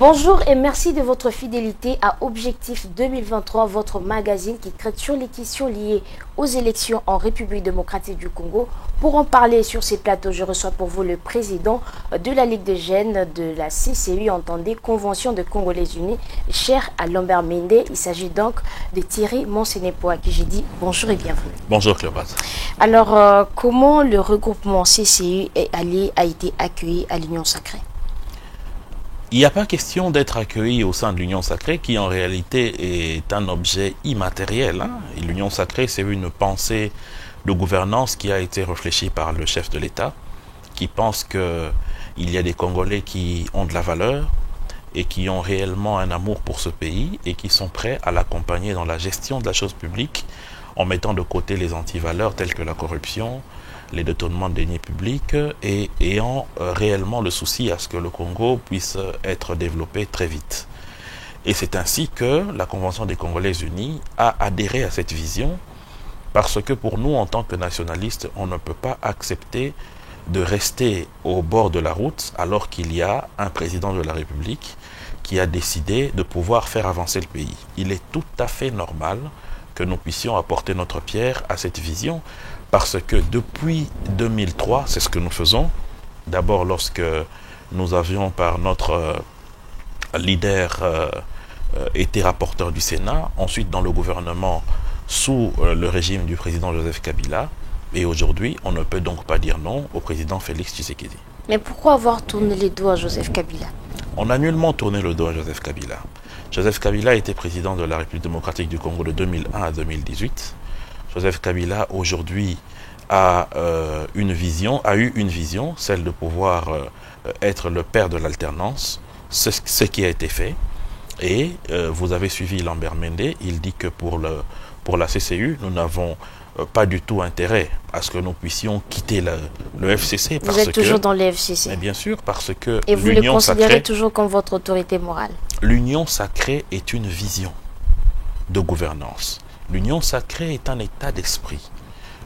Bonjour et merci de votre fidélité à Objectif 2023, votre magazine qui traite sur les questions liées aux élections en République démocratique du Congo. Pour en parler sur ces plateaux, je reçois pour vous le président de la Ligue des jeunes de la CCU, entendez, Convention de Congolais Unis, cher à Lambert Mende. Il s'agit donc de Thierry Monsenepo, à qui j'ai dit bonjour et bienvenue. Bonjour Cléopâtre. Alors, comment le regroupement CCU et Alliés a été accueilli à l'Union Sacrée? Il n'y a pas question d'être accueilli au sein de l'Union Sacrée qui en réalité est un objet immatériel. L'Union Sacrée, c'est une pensée de gouvernance qui a été réfléchie par le chef de l'État, qui pense qu'il y a des Congolais qui ont de la valeur et qui ont réellement un amour pour ce pays et qui sont prêts à l'accompagner dans la gestion de la chose publique en mettant de côté les antivaleurs telles que la corruption, les détournements de deniers publics et ayant réellement le souci à ce que le Congo puisse être développé très vite. Et c'est ainsi que la Convention des Congolais Unis a adhéré à cette vision parce que pour nous, en tant que nationalistes, on ne peut pas accepter de rester au bord de la route alors qu'il y a un président de la République qui a décidé de pouvoir faire avancer le pays. Il est tout à fait normal que nous puissions apporter notre pierre à cette vision parce que depuis 2003, c'est ce que nous faisons. D'abord lorsque nous avions par notre leader été rapporteur du Sénat, ensuite dans le gouvernement sous le régime du président Joseph Kabila, et aujourd'hui on ne peut donc pas dire non au président Félix Tshisekedi. Mais pourquoi avoir tourné les dos à Joseph Kabila? On a nullement tourné le dos à Joseph Kabila. Joseph Kabila était président de la République démocratique du Congo de 2001 à 2018. Joseph Kabila aujourd'hui a eu une vision, celle de pouvoir être le père de l'alternance, c'est ce qui a été fait. Et vous avez suivi Lambert Mende, il dit que pour la CCU, nous n'avons pas du tout intérêt à ce que nous puissions quitter le FCC. Vous êtes toujours dans le FCC? Mais bien sûr, parce que et vous le considérez toujours comme votre autorité morale? L'Union Sacrée est une vision de gouvernance. L'Union Sacrée est un état d'esprit.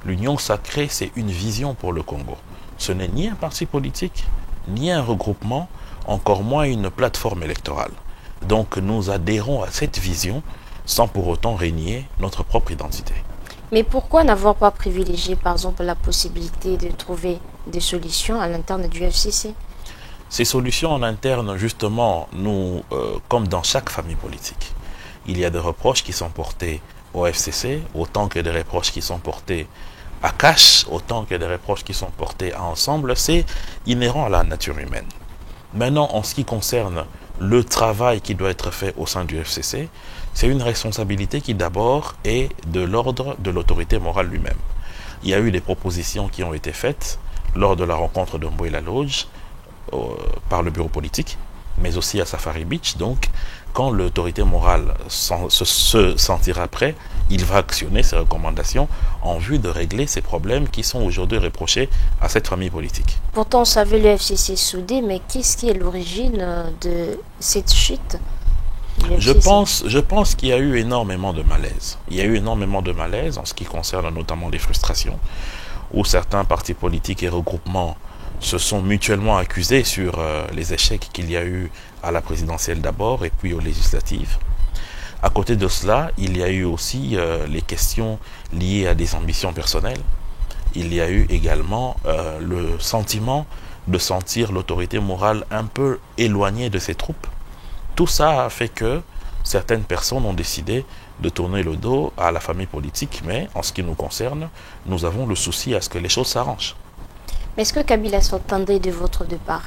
L'Union Sacrée, c'est une vision pour le Congo. Ce n'est ni un parti politique, ni un regroupement, encore moins une plateforme électorale. Donc nous adhérons à cette vision sans pour autant régner notre propre identité. Mais pourquoi n'avoir pas privilégié, par exemple, la possibilité de trouver des solutions à l'interne du FCC? Ces solutions en interne, justement, comme dans chaque famille politique, il y a des reproches qui sont portés au FCC, autant que des reproches qui sont portés à Cash, autant que des reproches qui sont portés à Ensemble. C'est inhérent à la nature humaine. Maintenant, en ce qui concerne le travail qui doit être fait au sein du FCC, c'est une responsabilité qui d'abord est de l'ordre de l'autorité morale lui-même. Il y a eu des propositions qui ont été faites lors de la rencontre de Mboé Laloge par le bureau politique, mais aussi à Safari Beach. Donc, quand l'autorité morale se sentira prêt, il va actionner ses recommandations en vue de régler ces problèmes qui sont aujourd'hui reprochés à cette famille politique. Pourtant, on savait le FCC soudé, mais qu'est-ce qui est l'origine de cette chute? Je pense qu'il y a eu énormément de malaise. Il y a eu énormément de malaise en ce qui concerne notamment les frustrations, où certains partis politiques et regroupements se sont mutuellement accusés sur les échecs qu'il y a eu à la présidentielle d'abord et puis aux législatives. À côté de cela, il y a eu aussi les questions liées à des ambitions personnelles. Il y a eu également le sentiment de sentir l'autorité morale un peu éloignée de ses troupes. Tout ça a fait que certaines personnes ont décidé de tourner le dos à la famille politique, mais en ce qui nous concerne, nous avons le souci à ce que les choses s'arrangent. Mais est-ce que Kabila s'entendait de votre départ?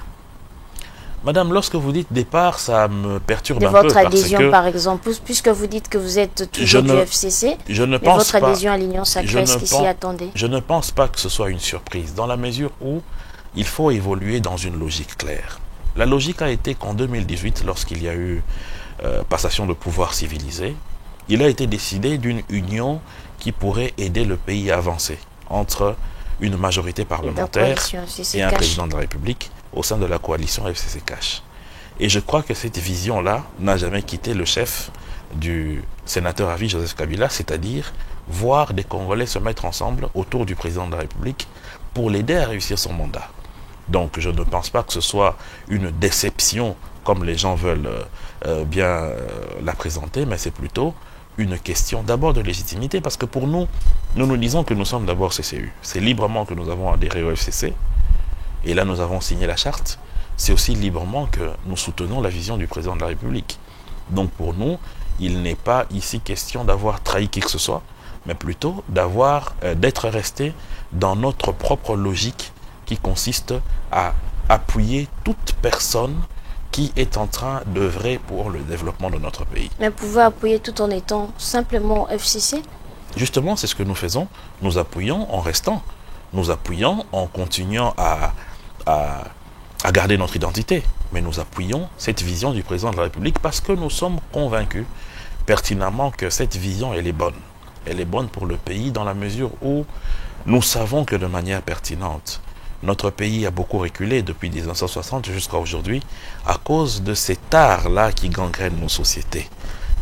Madame, lorsque vous dites départ, ça me perturbe un peu. De votre adhésion, par exemple, puisque vous dites que vous êtes toujours du FCC, mais votre adhésion à l'Union Sacrée, est-ce qu'il s'y attendait? Je ne pense pas que ce soit une surprise, dans la mesure où il faut évoluer dans une logique claire. La logique a été qu'en 2018, lorsqu'il y a eu passation de pouvoir civilisé, il a été décidé d'une union qui pourrait aider le pays à avancer entre une majorité parlementaire et un président de la République au sein de la coalition FCC-Cash. Et je crois que cette vision-là n'a jamais quitté le chef du sénateur à vie Joseph Kabila, c'est-à-dire voir des Congolais se mettre ensemble autour du président de la République pour l'aider à réussir son mandat. Donc je ne pense pas que ce soit une déception comme les gens veulent la présenter, mais c'est plutôt une question d'abord de légitimité, parce que pour nous, nous disons que nous sommes d'abord CCU. C'est librement que nous avons adhéré au FCC, et là nous avons signé la charte. C'est aussi librement que nous soutenons la vision du président de la République. Donc pour nous, il n'est pas ici question d'avoir trahi qui que ce soit, mais plutôt d'être resté dans notre propre logique qui consiste à appuyer toute personne qui est en train d'œuvrer pour le développement de notre pays. Mais pouvez appuyer tout en étant simplement FCC? Justement, c'est ce que nous faisons. Nous appuyons en restant. Nous appuyons en continuant à garder notre identité. Mais nous appuyons cette vision du président de la République parce que nous sommes convaincus pertinemment que cette vision, elle est bonne. Elle est bonne pour le pays dans la mesure où nous savons que de manière pertinente, notre pays a beaucoup reculé depuis 1960 jusqu'à aujourd'hui à cause de cet art-là qui gangrène nos sociétés.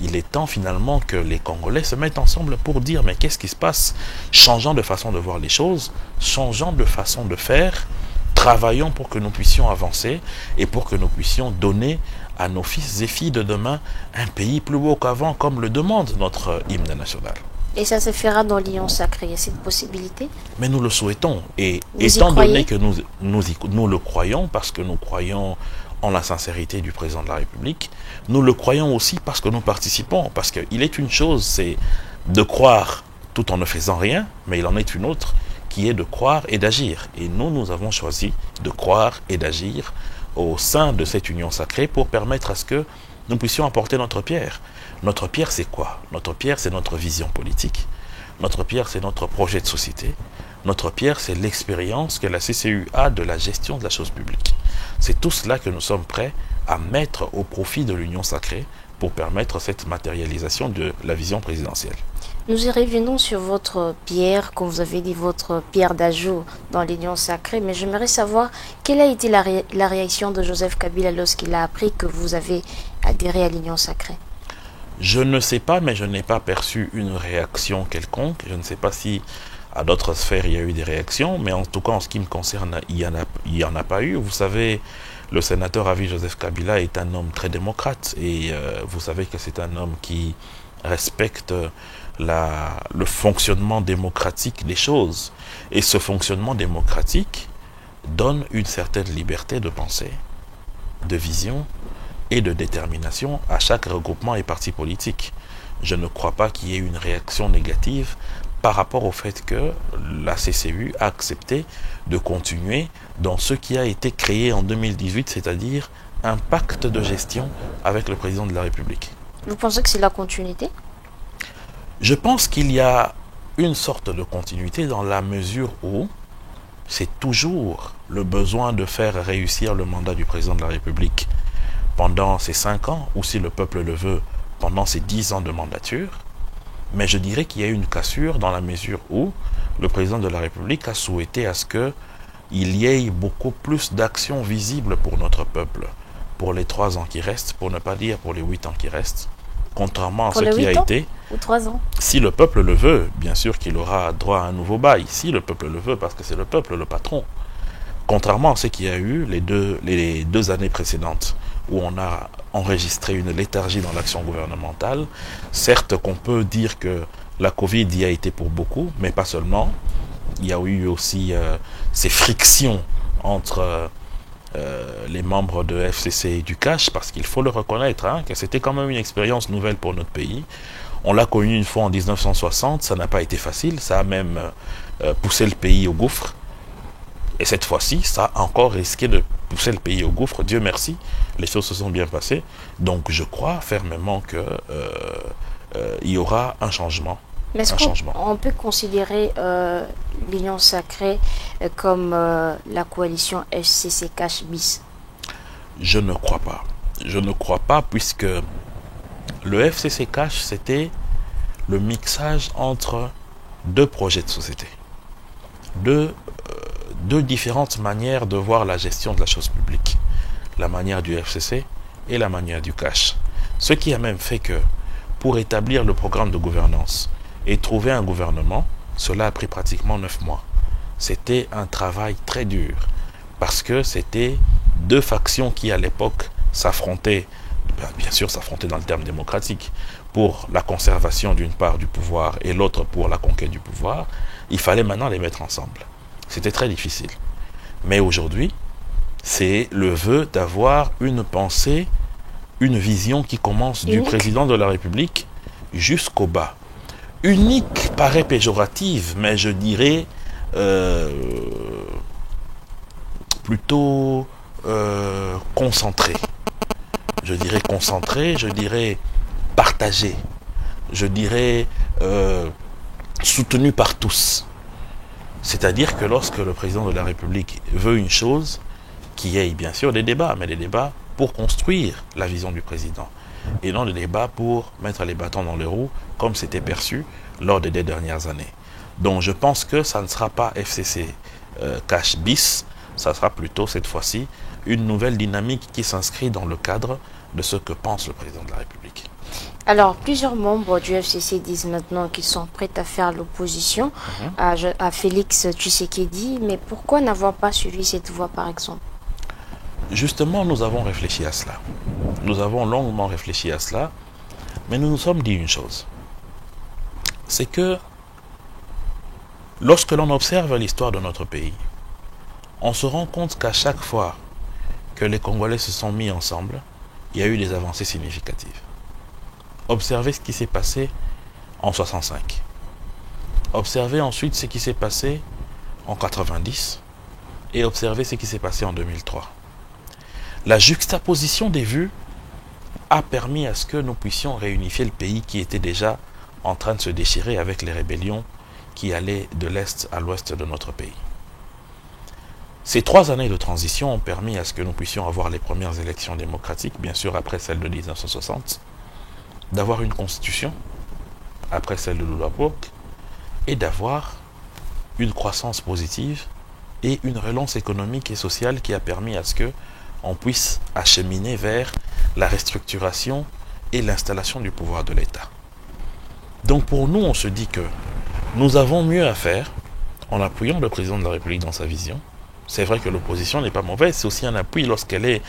Il est temps finalement que les Congolais se mettent ensemble pour dire mais qu'est-ce qui se passe? Changeons de façon de voir les choses, changeons de façon de faire, travaillons pour que nous puissions avancer et pour que nous puissions donner à nos fils et filles de demain un pays plus beau qu'avant comme le demande notre hymne national. Et ça se fera dans l'Union sacrée, il y a cette possibilité? Mais nous le souhaitons. Et vous étant donné que nous le croyons, parce que nous croyons en la sincérité du président de la République, nous le croyons aussi parce que nous participons. Parce qu'il est une chose, c'est de croire tout en ne faisant rien, mais il en est une autre qui est de croire et d'agir. Et nous avons choisi de croire et d'agir au sein de cette union sacrée pour permettre à ce que nous puissions apporter notre pierre. Notre pierre, c'est quoi? Notre pierre, c'est notre vision politique. Notre pierre, c'est notre projet de société. Notre pierre, c'est l'expérience que la CCU a de la gestion de la chose publique. C'est tout cela que nous sommes prêts à mettre au profit de l'union sacrée pour permettre cette matérialisation de la vision présidentielle. Nous y revenons sur votre pierre, comme vous avez dit, votre pierre d'ajout dans l'union sacrée, mais j'aimerais savoir quelle a été la réaction de Joseph Kabila lorsqu'il a appris que vous avez adhéré à l'union sacrée. Je ne sais pas, mais je n'ai pas perçu une réaction quelconque. Je ne sais pas si à d'autres sphères il y a eu des réactions, mais en tout cas en ce qui me concerne, il y en a pas eu. Vous savez, le sénateur à vie Joseph Kabila est un homme très démocrate et vous savez que c'est un homme qui respecte le fonctionnement démocratique des choses. Et ce fonctionnement démocratique donne une certaine liberté de pensée, de vision et de détermination à chaque regroupement et parti politique. Je ne crois pas qu'il y ait une réaction négative par rapport au fait que la CCU a accepté de continuer dans ce qui a été créé en 2018, c'est-à-dire un pacte de gestion avec le président de la République. Vous pensez que c'est la continuité? Je pense qu'il y a une sorte de continuité dans la mesure où c'est toujours le besoin de faire réussir le mandat du président de la République pendant ces 5 ans, ou si le peuple le veut, pendant ces 10 ans de mandature. Mais je dirais qu'il y a eu une cassure dans la mesure où le président de la République a souhaité à ce qu'il y ait beaucoup plus d'actions visibles pour notre peuple, pour les 3 ans qui restent, pour ne pas dire pour les 8 ans qui restent, contrairement à ce qui a été. Ou 3 ans. Si le peuple le veut, bien sûr qu'il aura droit à un nouveau bail, si le peuple le veut, parce que c'est le peuple le patron. Contrairement à ce qu'il y a eu les deux années précédentes, où on a enregistré une léthargie dans l'action gouvernementale. Certes qu'on peut dire que la Covid y a été pour beaucoup, mais pas seulement. Il y a eu aussi ces frictions entre les membres de FCC et du CACH, parce qu'il faut le reconnaître, que c'était quand même une expérience nouvelle pour notre pays. On l'a connu une fois en 1960, ça n'a pas été facile, ça a même poussé le pays au gouffre. Et cette fois-ci, ça a encore risqué de pousser le pays au gouffre. Dieu merci, les choses se sont bien passées. Donc je crois fermement que il y aura un changement. Mais est-ce qu'on peut considérer l'Union sacrée comme la coalition FCC-CACH bis? Je ne crois pas. Je ne crois pas puisque le FCC-CACH, c'était le mixage entre 2 projets de société. Deux différentes manières de voir la gestion de la chose publique. La manière du FCC et la manière du CACH. Ce qui a même fait que, pour établir le programme de gouvernance et trouver un gouvernement, cela a pris pratiquement 9 mois. C'était un travail très dur, parce que c'était 2 factions qui, à l'époque, s'affronter, bien sûr s'affronter dans le terme démocratique, pour la conservation d'une part du pouvoir et l'autre pour la conquête du pouvoir, il fallait maintenant les mettre ensemble. C'était très difficile. Mais aujourd'hui, c'est le vœu d'avoir une pensée, une vision qui commence du président de la République jusqu'au bas. Unique paraît péjorative, mais je dirais plutôt concentré. Je dirais concentré, je dirais partagé, je dirais soutenu par tous. C'est-à-dire que lorsque le président de la République veut une chose, qu'il y ait bien sûr des débats, mais des débats pour construire la vision du président, et non des débats pour mettre les bâtons dans les roues, comme c'était perçu lors des dernières années. Donc je pense que ça ne sera pas FCC Cash bis, ça sera plutôt cette fois-ci une nouvelle dynamique qui s'inscrit dans le cadre de ce que pense le président de la République. Alors, plusieurs membres du FCC disent maintenant qu'ils sont prêts à faire l'opposition à Félix Tshisekedi, mais pourquoi n'avoir pas suivi cette voie par exemple? Justement, nous avons réfléchi à cela. Nous avons longuement réfléchi à cela, mais nous nous sommes dit une chose. C'est que lorsque l'on observe l'histoire de notre pays, on se rend compte qu'à chaque fois que les Congolais se sont mis ensemble, il y a eu des avancées significatives. Observez ce qui s'est passé en 65. Observez ensuite ce qui s'est passé en 90 et observez ce qui s'est passé en 2003. La juxtaposition des vues a permis à ce que nous puissions réunifier le pays qui était déjà en train de se déchirer avec les rébellions qui allaient de l'Est à l'Ouest de notre pays. Ces 3 années de transition ont permis à ce que nous puissions avoir les premières élections démocratiques, bien sûr après celle de 1960, d'avoir une constitution, après celle de Lulabourg, et d'avoir une croissance positive et une relance économique et sociale qui a permis à ce que on puisse acheminer vers la restructuration et l'installation du pouvoir de l'État. Donc pour nous, on se dit que nous avons mieux à faire en appuyant le président de la République dans sa vision. C'est vrai que l'opposition n'est pas mauvaise, c'est aussi un appui lorsqu'elle est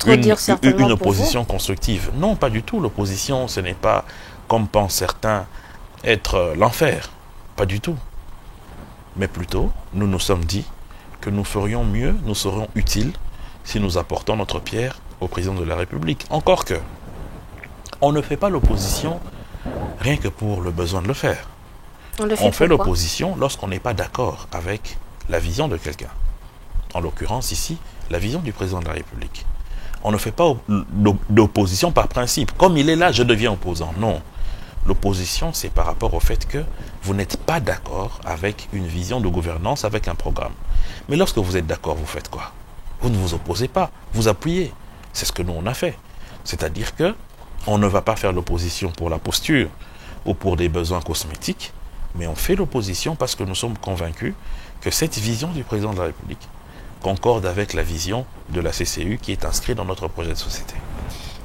une opposition constructive. Non, pas du tout. L'opposition, ce n'est pas, comme pensent certains, être l'enfer. Pas du tout. Mais plutôt, nous nous sommes dit que nous ferions mieux, nous serions utiles si nous apportons notre pierre au président de la République. Encore que, on ne fait pas l'opposition rien que pour le besoin de le faire. On fait l'opposition lorsqu'on n'est pas d'accord avec la vision de quelqu'un. En l'occurrence ici, la vision du président de la République. On ne fait pas d'opposition par principe. Comme il est là, je deviens opposant. Non. L'opposition, c'est par rapport au fait que vous n'êtes pas d'accord avec une vision de gouvernance, avec un programme. Mais lorsque vous êtes d'accord, vous faites quoi? Vous ne vous opposez pas, vous appuyez. C'est ce que nous, on a fait. C'est-à-dire que on ne va pas faire l'opposition pour la posture ou pour des besoins cosmétiques, mais on fait l'opposition parce que nous sommes convaincus que cette vision du président de la République concorde avec la vision de la CCU qui est inscrite dans notre projet de société.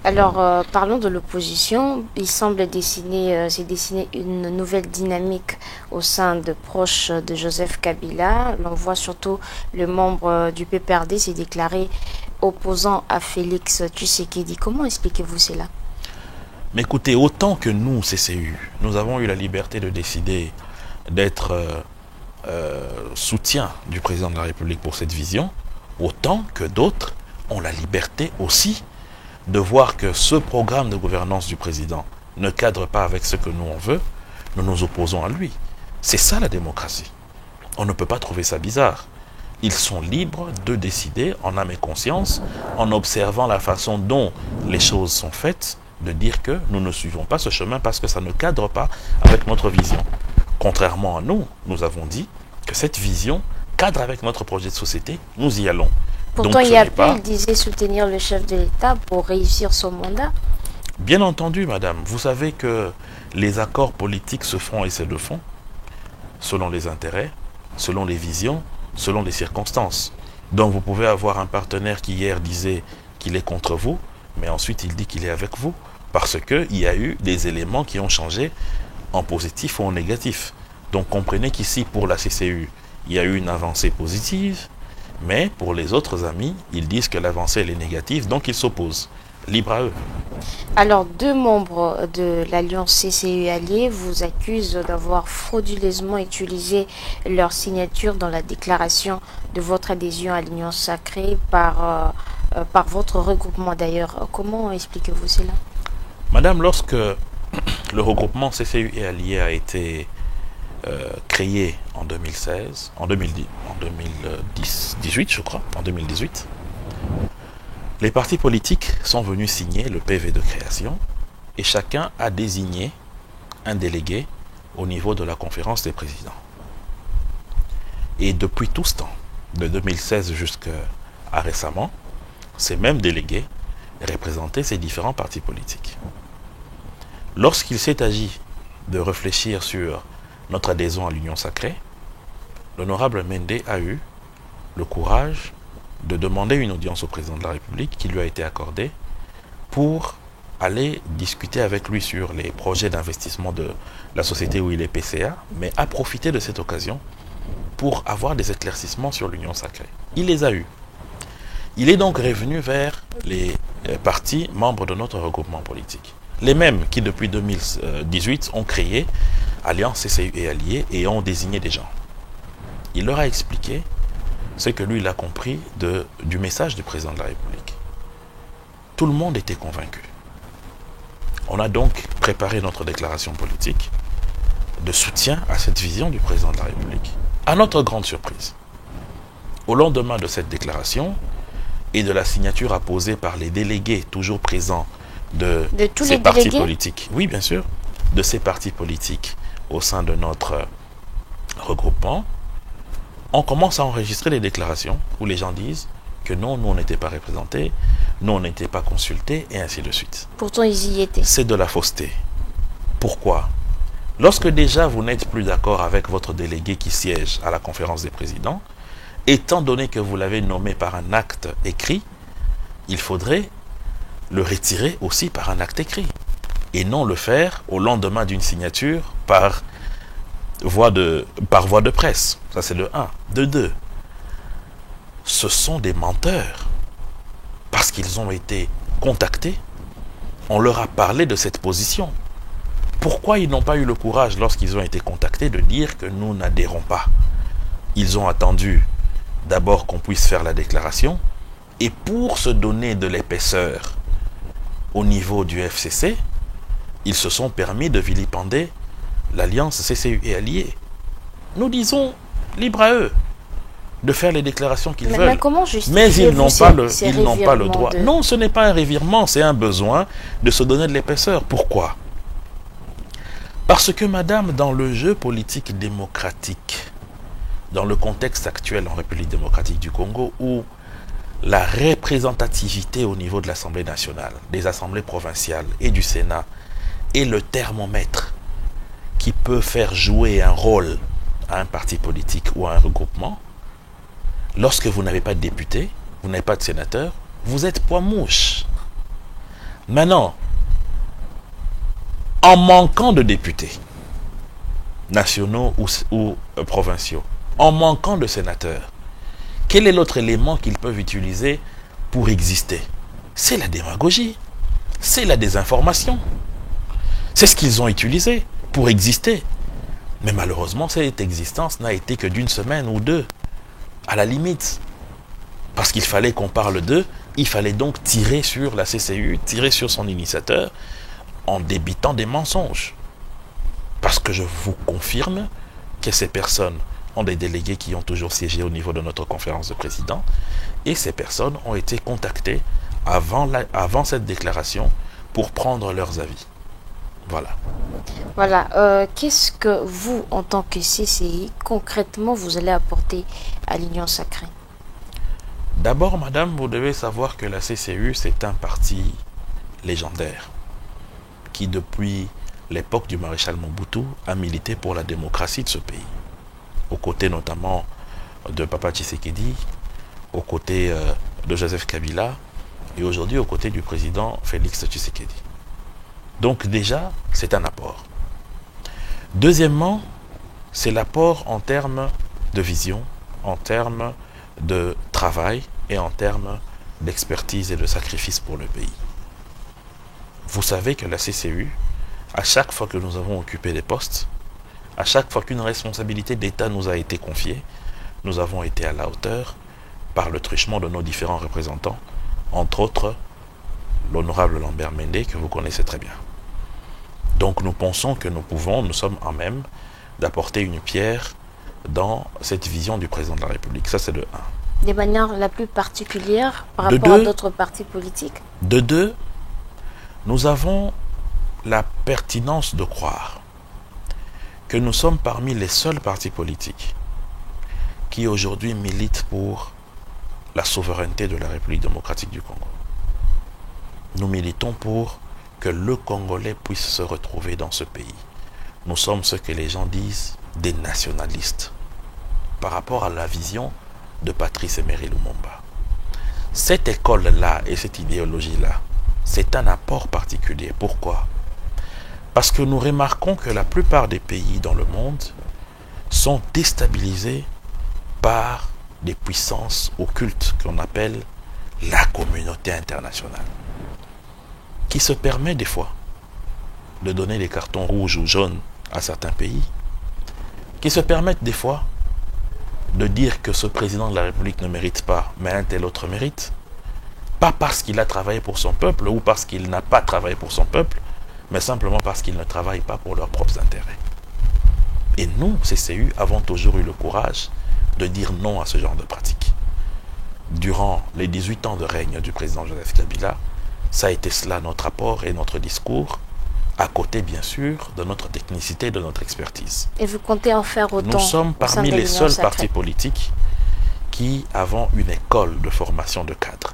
Alors, parlons de l'opposition. Il semble s'est dessiner une nouvelle dynamique au sein de proches de Joseph Kabila. L'on voit surtout le membre du PPRD s'est déclaré opposant à Félix Tshisekedi. Comment expliquez-vous cela? Mais écoutez, autant que nous, CCU, nous avons eu la liberté de décider d'être soutien du président de la République pour cette vision, autant que d'autres ont la liberté aussi de voir que ce programme de gouvernance du président ne cadre pas avec ce que nous on veut, nous nous opposons à lui. C'est ça la démocratie. On ne peut pas trouver ça bizarre. Ils sont libres de décider en âme et conscience, en observant la façon dont les choses sont faites, de dire que nous ne suivons pas ce chemin parce que ça ne cadre pas avec notre vision. Contrairement à nous, nous avons dit que cette vision cadre avec notre projet de société, nous y allons. Pourtant, il y a peu, il disait soutenir le chef de l'État pour réussir son mandat. Bien entendu, madame. Vous savez que les accords politiques se font et se le font selon les intérêts, selon les visions, selon les circonstances. Donc vous pouvez avoir un partenaire qui hier disait qu'il est contre vous, mais ensuite il dit qu'il est avec vous, parce qu'il y a eu des éléments qui ont changé en positif ou en négatif. Donc comprenez qu'ici, pour la CCU, il y a eu une avancée positive, Mais pour les autres amis, ils disent que l'avancée elle est négative, donc ils s'opposent. Libre à eux. Alors, deux membres de l'Alliance CCU Alliés vous accusent d'avoir frauduleusement utilisé leur signature dans la déclaration de votre adhésion à l'Union sacrée par votre regroupement d'ailleurs. Comment expliquez-vous cela? Madame, lorsque le regroupement CCU et Alliés a été créé en 2016, en 2018 je crois, en 2018, les partis politiques sont venus signer le PV de création et chacun a désigné un délégué au niveau de la conférence des présidents. Et depuis tout ce temps, de 2016 jusqu'à récemment, ces mêmes délégués représentaient ces différents partis politiques. Lorsqu'il s'est agi de réfléchir sur notre adhésion à l'Union sacrée, l'honorable Mende a eu le courage de demander une audience au président de la République qui lui a été accordée pour aller discuter avec lui sur les projets d'investissement de la société où il est PCA, mais a profité de cette occasion pour avoir des éclaircissements sur l'Union sacrée. Il les a eus. Il est donc revenu vers les partis membres de notre regroupement politique. Les mêmes qui depuis 2018 ont créé Alliance CCU et Alliés et ont désigné des gens. Il leur a expliqué ce que lui il a compris du message du président de la République. Tout le monde était convaincu. On a donc préparé notre déclaration politique de soutien à cette vision du président de la République. À notre grande surprise, au lendemain de cette déclaration et de la signature apposée par les délégués toujours présents de tous ces les partis délégués politiques, oui bien sûr, de ces partis politiques au sein de notre regroupement, on commence à enregistrer les déclarations où les gens disent que non, nous on n'était pas représentés, nous on n'était pas consultés, et ainsi de suite. Pourtant, ils y étaient. C'est de la fausseté. Pourquoi? Lorsque déjà vous n'êtes plus d'accord avec votre délégué qui siège à la conférence des présidents, étant donné que vous l'avez nommé par un acte écrit, il faudrait le retirer aussi par un acte écrit, et non le faire au lendemain d'une signature par voie de presse. Ça c'est de 1. De 2. Ce sont des menteurs. Parce qu'ils ont été contactés, on leur a parlé de cette position. Pourquoi ils n'ont pas eu le courage, lorsqu'ils ont été contactés, de dire que nous n'adhérons pas? Ils ont attendu d'abord qu'on puisse faire la déclaration, et pour se donner de l'épaisseur au niveau du FCC, ils se sont permis de vilipender l'Alliance CCU et Alliés. Nous disons, libre à eux de faire les déclarations qu'ils veulent. Mais ils n'ont pas le droit. Non, ce n'est pas un revirement, c'est un besoin de se donner de l'épaisseur. Pourquoi? Parce que, madame, dans le jeu politique démocratique, dans le contexte actuel en République démocratique du Congo, où la représentativité au niveau de l'Assemblée nationale, des assemblées provinciales et du Sénat est le thermomètre qui peut faire jouer un rôle à un parti politique ou à un regroupement, lorsque vous n'avez pas de député, vous n'avez pas de sénateur, vous êtes poids-mouche. Maintenant, en manquant de députés, nationaux ou provinciaux, en manquant de sénateurs, quel est l'autre élément qu'ils peuvent utiliser pour exister? C'est la démagogie, c'est la désinformation. C'est ce qu'ils ont utilisé pour exister. Mais malheureusement, cette existence n'a été que d'une semaine ou deux, à la limite. Parce qu'il fallait qu'on parle d'eux, il fallait donc tirer sur la CCU, tirer sur son initiateur, en débitant des mensonges. Parce que je vous confirme que ces personnes ont des délégués qui ont toujours siégé au niveau de notre conférence de présidents, et ces personnes ont été contactées avant cette déclaration pour prendre leurs avis. Voilà. Voilà. Qu'est-ce que vous, en tant que CCI, concrètement, vous allez apporter à l'Union sacrée? D'abord, madame, vous devez savoir que la CCU, c'est un parti légendaire qui, depuis l'époque du maréchal Mobutu, a milité pour la démocratie de ce pays, aux côtés notamment de Papa Tshisekedi, aux côtés de Joseph Kabila, et aujourd'hui aux côtés du président Félix Tshisekedi. Donc déjà, c'est un apport. Deuxièmement, c'est l'apport en termes de vision, en termes de travail et en termes d'expertise et de sacrifice pour le pays. Vous savez que la CCU, à chaque fois que nous avons occupé des postes, à chaque fois qu'une responsabilité d'État nous a été confiée, nous avons été à la hauteur par le truchement de nos différents représentants, entre autres l'honorable Lambert Mende, que vous connaissez très bien. Donc nous pensons que nous sommes en même d'apporter une pierre dans cette vision du président de la République. Ça, c'est de 1. De manière la plus particulière par rapport à d'autres partis politiques. De 2, nous avons la pertinence de croire que nous sommes parmi les seuls partis politiques qui aujourd'hui militent pour la souveraineté de la République démocratique du Congo. Nous militons pour que le Congolais puisse se retrouver dans ce pays. Nous sommes ce que les gens disent des nationalistes par rapport à la vision de Patrice Emery Lumumba. Cette école-là et cette idéologie-là, c'est un apport particulier. Pourquoi? Parce que nous remarquons que la plupart des pays dans le monde sont déstabilisés par des puissances occultes qu'on appelle la communauté internationale, qui se permet des fois de donner des cartons rouges ou jaunes à certains pays, qui se permettent des fois de dire que ce président de la République ne mérite pas, mais un tel autre mérite, pas parce qu'il a travaillé pour son peuple ou parce qu'il n'a pas travaillé pour son peuple, mais simplement parce qu'ils ne travaillent pas pour leurs propres intérêts. Et nous, CCU, avons toujours eu le courage de dire non à ce genre de pratique. Durant les 18 ans de règne du président Joseph Kabila, ça a été cela notre apport et notre discours, à côté bien sûr de notre technicité et de notre expertise. Et vous comptez en faire autant? Nous sommes parmi les seuls partis politiques qui avons une école de formation de cadres.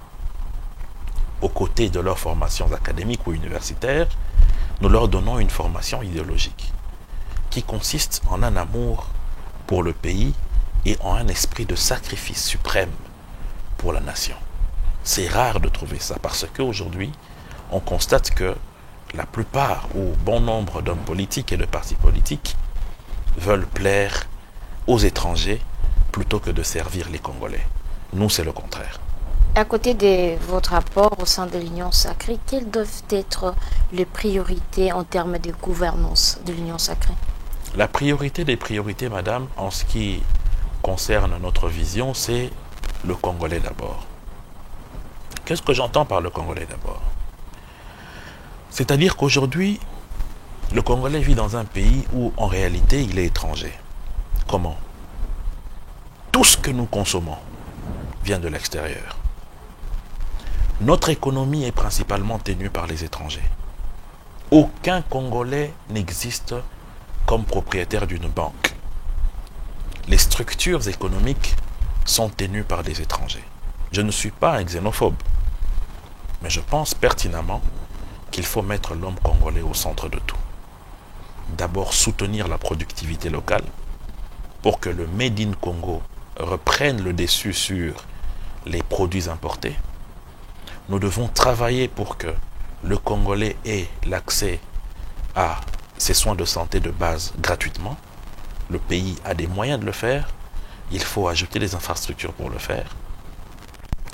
Aux côtés de leurs formations académiques ou universitaires, nous leur donnons une formation idéologique qui consiste en un amour pour le pays et en un esprit de sacrifice suprême pour la nation. C'est rare de trouver ça parce qu'aujourd'hui, on constate que la plupart ou bon nombre d'hommes politiques et de partis politiques veulent plaire aux étrangers plutôt que de servir les Congolais. Nous, c'est le contraire. À côté de votre apport au sein de l'Union sacrée, quelles doivent être les priorités en termes de gouvernance de l'Union sacrée? La priorité des priorités, madame, en ce qui concerne notre vision, c'est le Congolais d'abord. Qu'est-ce que j'entends par le Congolais d'abord? C'est-à-dire qu'aujourd'hui, le Congolais vit dans un pays où, en réalité, il est étranger. Comment? Tout ce que nous consommons vient de l'extérieur. Notre économie est principalement tenue par les étrangers. Aucun Congolais n'existe comme propriétaire d'une banque. Les structures économiques sont tenues par des étrangers. Je ne suis pas un xénophobe, mais je pense pertinemment qu'il faut mettre l'homme congolais au centre de tout. D'abord, soutenir la productivité locale pour que le Made in Congo reprenne le dessus sur les produits importés. Nous devons travailler pour que le Congolais ait l'accès à ses soins de santé de base gratuitement. Le pays a des moyens de le faire. Il faut ajouter des infrastructures pour le faire.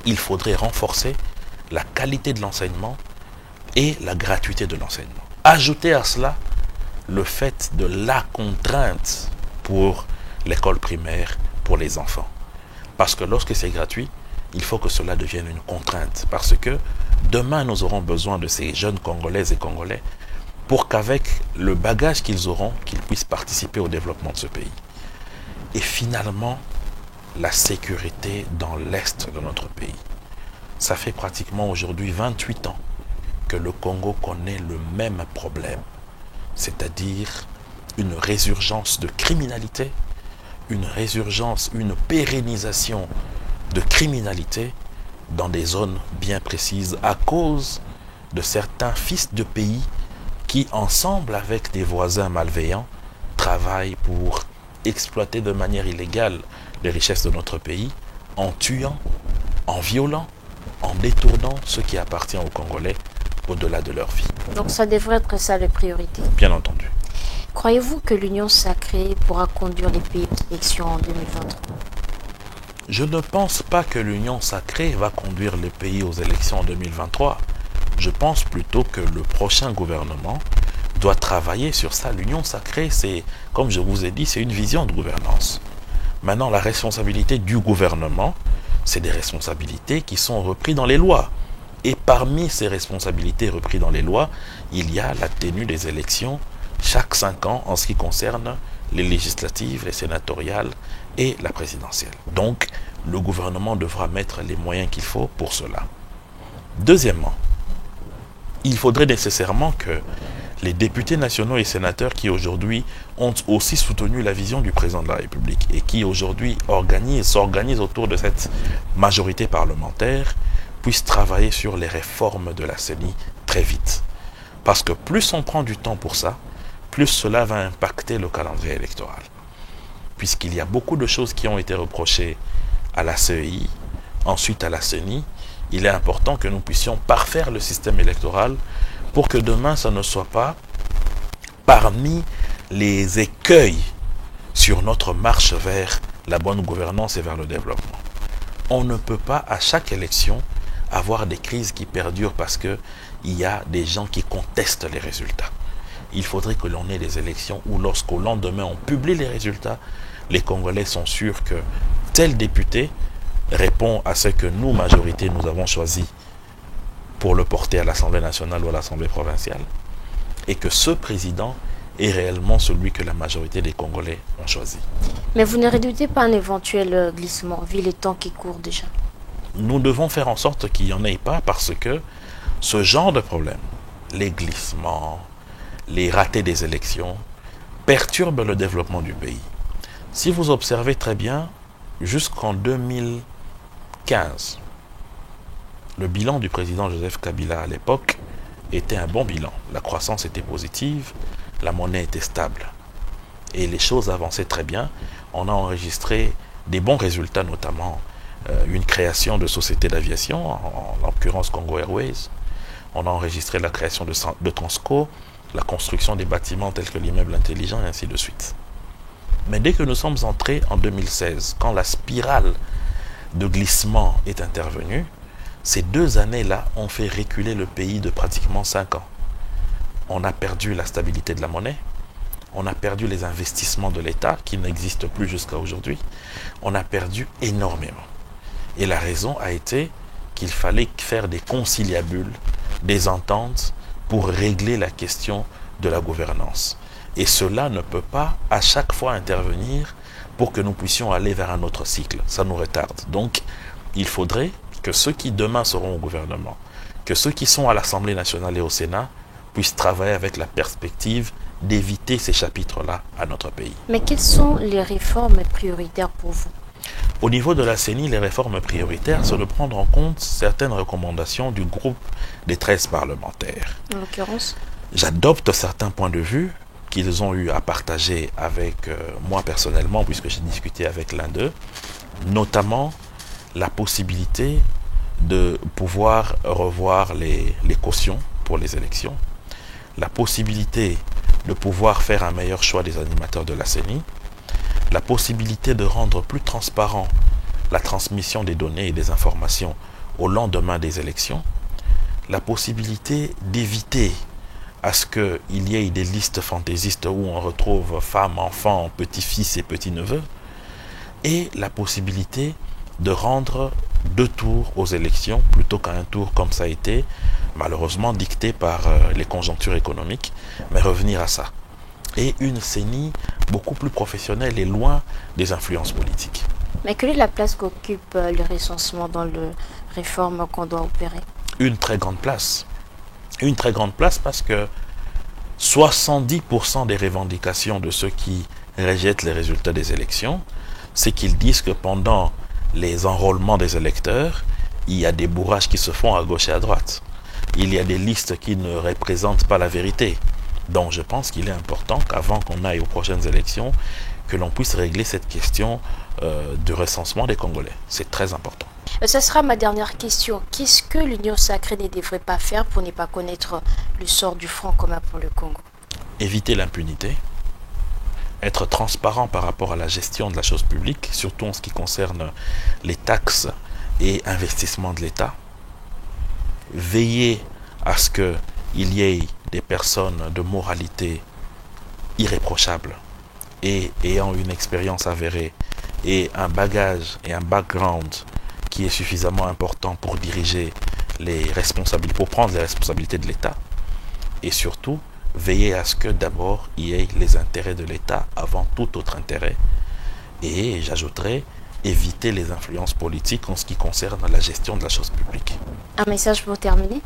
Il faudrait renforcer la qualité de l'enseignement et la gratuité de l'enseignement. Ajouter à cela le fait de la contrainte pour l'école primaire pour les enfants. Parce que lorsque c'est gratuit, il faut que cela devienne une contrainte. Parce que demain, nous aurons besoin de ces jeunes Congolaises et Congolais pour qu'avec le bagage qu'ils auront, qu'ils puissent participer au développement de ce pays. Et finalement, la sécurité dans l'est de notre pays. Ça fait pratiquement aujourd'hui 28 ans que le Congo connaît le même problème, c'est-à-dire une résurgence de criminalité, une résurgence, une pérennisation de criminalité dans des zones bien précises à cause de certains fils de pays qui, ensemble avec des voisins malveillants, travaillent pour exploiter de manière illégale les richesses de notre pays en tuant, en violant, en détournant ce qui appartient aux Congolais au-delà de leur vie. Donc ça devrait être ça les priorités. Bien entendu. Croyez-vous que l'Union sacrée pourra conduire les pays aux élections en 2023? Je ne pense pas que l'Union sacrée va conduire le pays aux élections en 2023. Je pense plutôt que le prochain gouvernement doit travailler sur ça. L'Union sacrée, c'est, comme je vous ai dit, c'est une vision de gouvernance. Maintenant, la responsabilité du gouvernement, c'est des responsabilités qui sont reprises dans les lois. Et parmi ces responsabilités reprises dans les lois, il y a la tenue des élections chaque 5 ans en ce qui concerne les législatives, les sénatoriales et la présidentielle. Donc, le gouvernement devra mettre les moyens qu'il faut pour cela. Deuxièmement, il faudrait nécessairement que les députés nationaux et sénateurs qui aujourd'hui ont aussi soutenu la vision du président de la République et qui aujourd'hui s'organisent autour de cette majorité parlementaire puissent travailler sur les réformes de la CENI très vite. Parce que plus on prend du temps pour ça, plus cela va impacter le calendrier électoral. Puisqu'il y a beaucoup de choses qui ont été reprochées à la CEI, ensuite à la CENI, il est important que nous puissions parfaire le système électoral pour que demain, ça ne soit pas parmi les écueils sur notre marche vers la bonne gouvernance et vers le développement. On ne peut pas, à chaque élection, avoir des crises qui perdurent parce qu'il y a des gens qui contestent les résultats. Il faudrait que l'on ait des élections où, lorsqu'au lendemain, on publie les résultats, les Congolais sont sûrs que tel député répond à ce que nous, majorité, nous avons choisi pour le porter à l'Assemblée nationale ou à l'Assemblée provinciale, et que ce président est réellement celui que la majorité des Congolais ont choisi. Mais vous ne redoutez pas un éventuel glissement, vu les temps qui courent déjà? Nous devons faire en sorte qu'il n'y en ait pas parce que ce genre de problème, les glissements, les ratés des élections, perturbent le développement du pays. Si vous observez très bien, jusqu'en 2015, le bilan du président Joseph Kabila à l'époque était un bon bilan. La croissance était positive, la monnaie était stable. Et les choses avançaient très bien. On a enregistré des bons résultats, notamment une création de sociétés d'aviation, en l'occurrence Congo Airways. On a enregistré la création de Transco, la construction des bâtiments tels que l'immeuble intelligent et ainsi de suite. Mais dès que nous sommes entrés en 2016, quand la spirale de glissement est intervenue, ces 2 années-là ont fait reculer le pays de pratiquement 5 ans. On a perdu la stabilité de la monnaie, on a perdu les investissements de l'État qui n'existent plus jusqu'à aujourd'hui, on a perdu énormément. Et la raison a été qu'il fallait faire des conciliabules, des ententes pour régler la question de la gouvernance. Et cela ne peut pas à chaque fois intervenir pour que nous puissions aller vers un autre cycle. Ça nous retarde. Donc, il faudrait que ceux qui demain seront au gouvernement, que ceux qui sont à l'Assemblée nationale et au Sénat puissent travailler avec la perspective d'éviter ces chapitres-là à notre pays. Mais quelles sont les réformes prioritaires pour vous? Au niveau de la CENI, les réformes prioritaires, c'est de prendre en compte certaines recommandations du groupe des 13 parlementaires. En l'occurrence, j'adopte certains points de vue qu'ils ont eu à partager avec moi personnellement, puisque j'ai discuté avec l'un d'eux, notamment la possibilité de pouvoir revoir les cautions pour les élections, la possibilité de pouvoir faire un meilleur choix des animateurs de la CENI, la possibilité de rendre plus transparent la transmission des données et des informations au lendemain des élections, la possibilité d'éviter à ce qu'il y ait des listes fantaisistes où on retrouve femmes, enfants, petits-fils et petits-neveux, et la possibilité de rendre 2 tours aux élections plutôt qu'un tour comme ça a été malheureusement dicté par les conjonctures économiques, mais revenir à ça. Et une CENI beaucoup plus professionnelle et loin des influences politiques. Mais quelle est la place qu'occupe le recensement dans les réformes qu'on doit opérer? Une très grande place. Une très grande place parce que 70% des revendications de ceux qui rejettent les résultats des élections, c'est qu'ils disent que pendant les enrôlements des électeurs, il y a des bourrages qui se font à gauche et à droite. Il y a des listes qui ne représentent pas la vérité. Donc je pense qu'il est important qu'avant qu'on aille aux prochaines élections, que l'on puisse régler cette question du recensement des Congolais. C'est très important. Ce sera ma dernière question. Qu'est-ce que l'Union sacrée ne devrait pas faire pour ne pas connaître le sort du Front commun pour le Congo? Éviter l'impunité, être transparent par rapport à la gestion de la chose publique, surtout en ce qui concerne les taxes et investissements de l'État. Veiller à ce qu'il y ait des personnes de moralité irréprochable et ayant une expérience avérée et un bagage et un background qui est suffisamment important pour diriger les responsabilités, pour prendre les responsabilités de l'État. Et surtout, veiller à ce que d'abord il y ait les intérêts de l'État avant tout autre intérêt. Et j'ajouterais, éviter les influences politiques en ce qui concerne la gestion de la chose publique. Un message pour terminer?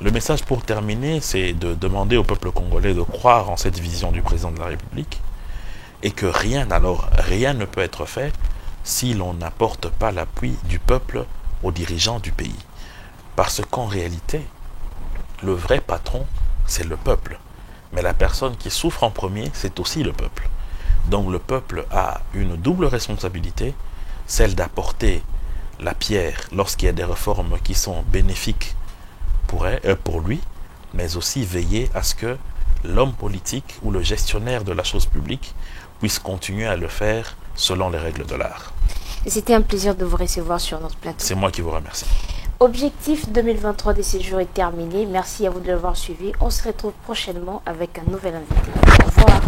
Le message pour terminer, c'est de demander au peuple congolais de croire en cette vision du président de la République et que rien ne peut être fait si l'on n'apporte pas l'appui du peuple aux dirigeants du pays. Parce qu'en réalité, le vrai patron, c'est le peuple. Mais la personne qui souffre en premier, c'est aussi le peuple. Donc le peuple a une double responsabilité, celle d'apporter la pierre lorsqu'il y a des réformes qui sont bénéfiques pour lui, mais aussi veiller à ce que l'homme politique ou le gestionnaire de la chose publique puisse continuer à le faire selon les règles de l'art. C'était un plaisir de vous recevoir sur notre plateau. C'est moi qui vous remercie. Objectif 2023 de ces jours est terminé. Merci à vous de l'avoir suivi. On se retrouve prochainement avec un nouvel invité. Au revoir.